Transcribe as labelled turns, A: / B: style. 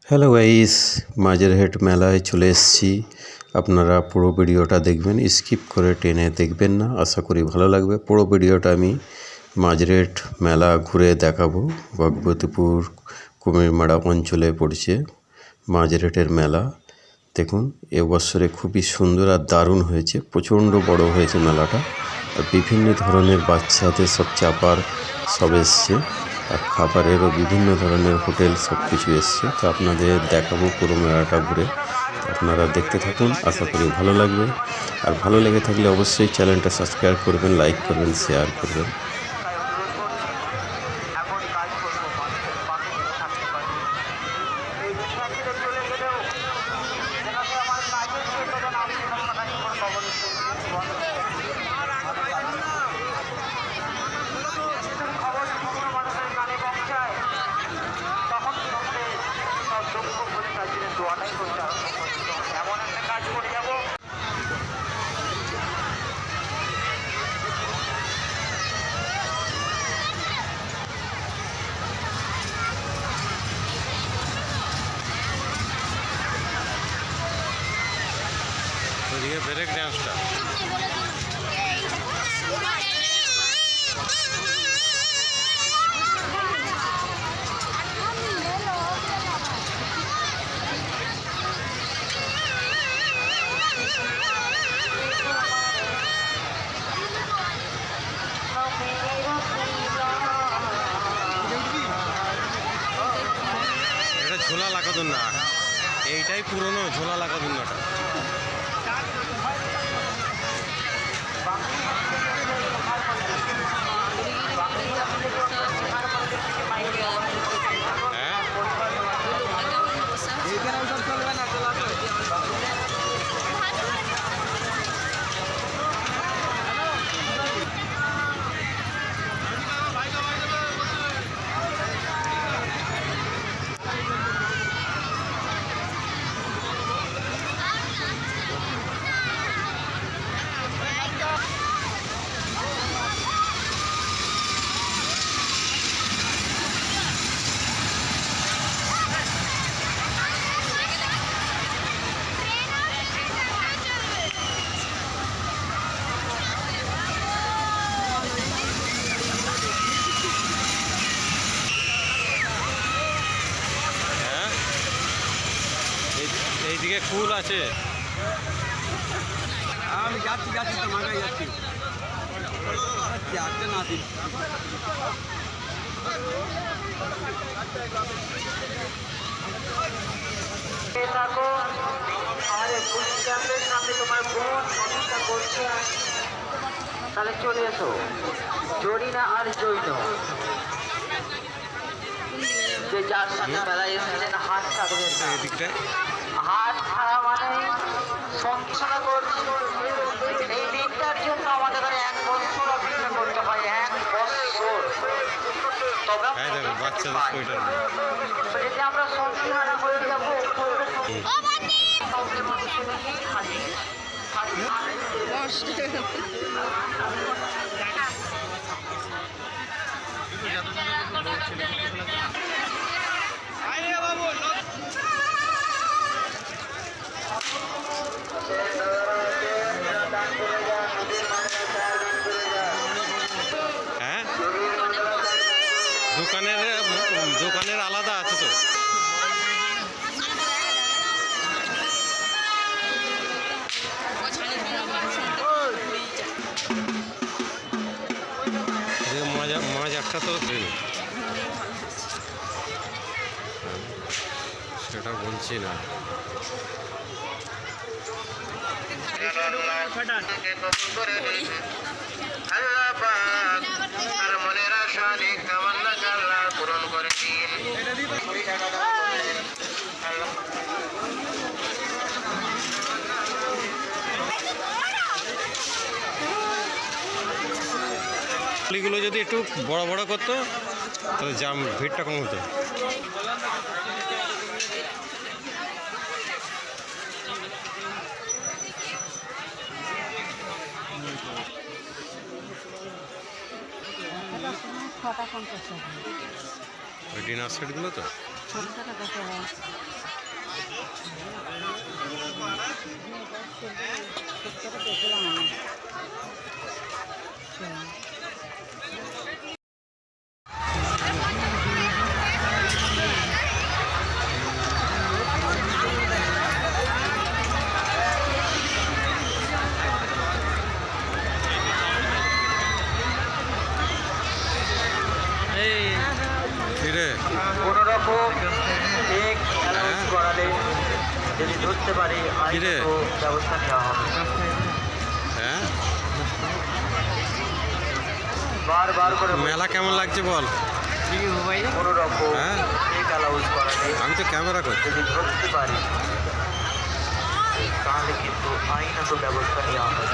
A: Hello guys, Majerhat মেলায় চলে এসেছি। আপনারা পুরো ভিডিওটা দেখবেন, স্কিপ করে টেনে দেখবেন না। আশা করি ভালো লাগবে। পুরো ভিডিওটা আমি মাঝেরহাট মেলা ঘুরে দেখাবো। ভগবতীপুর কুমিরমারা অঞ্চলে পড়ছে মাঝেরহাটের মেলা। দেখুন, এবছরে খুবই সুন্দর আর দারুণ হয়েছে। প্রচণ্ড বড় হয়েছে মেলাটা। আর বিভিন্ন ধরনের বাচ্চাদের সব চাপার সব এসছে। আর খাবারেরও বিভিন্ন ধরনের হোটেল সব কিছু এসছে। তো আপনাদের দেখাবো পুরো মেলাটা ঘুরে। আপনারা দেখতে থাকুন, আশা করি ভালো লাগবে। আর ভালো লেগে থাকলে অবশ্যই চ্যানেলটা সাবস্ক্রাইব করবেন, লাইক করবেন, শেয়ার করবেন।
B: এমন একটা কাজ করে যাবো।
C: ওদিকে ব্রেক ডান্সটা এটা ঝোলা লাগাতুন না, এইটাই পুরনো ঝোলা লাগাতুন নাটা। এইদিকে ফুল আছে।
D: আমি যাচ্ছি তো মাগাই যাচ্ছি না দিন।
B: আমাদের ফুল ক্যাম্পের সামনে তোমার বোন অপেক্ষা করছে। তাহলে চলে এসো। জরিনা আর জৈন যে যার সাথে মেলায় এসেছেন হাত ছাড়বেন না। হাত ছাড়া মানে সঞ্চালনা করছি। এই দিনটার জন্য আমাদের 1 বছর অপেক্ষা করতে হয়, 1 বছর। তবে যদি আমরা সঞ্চালনা করে যাবো
C: হ্যাঁ, দোকানের আলাদা আছে তো। মাছ একটা তো সেটা বলছি না।
B: মনের আশা পূরণ করে দিন।
C: গুলো যদি একটু বড় বড় করতো তাহলে জাম ভিড়টা কম হতো। ডিনার সেটগুলো তো
E: ছোটো ছোটো
C: কিরে
B: কোনো রকম চেক অ্যালাউন্স করালে যদি ধরতে পারি
C: কিরে?
B: আইনত ব্যবস্থা নেওয়া হবে।
C: হ্যাঁ
B: বারবার করে
C: মেলা কেমন লাগছে বল?
B: কোনো রকম
C: হ্যাঁ?
B: চেক অ্যালাউন্স করালে
C: আমি তো ক্যামেরা করছি।
B: যদি ধরতে পারি তাহলে কিন্তু আইনত ব্যবস্থা নেওয়া হবে।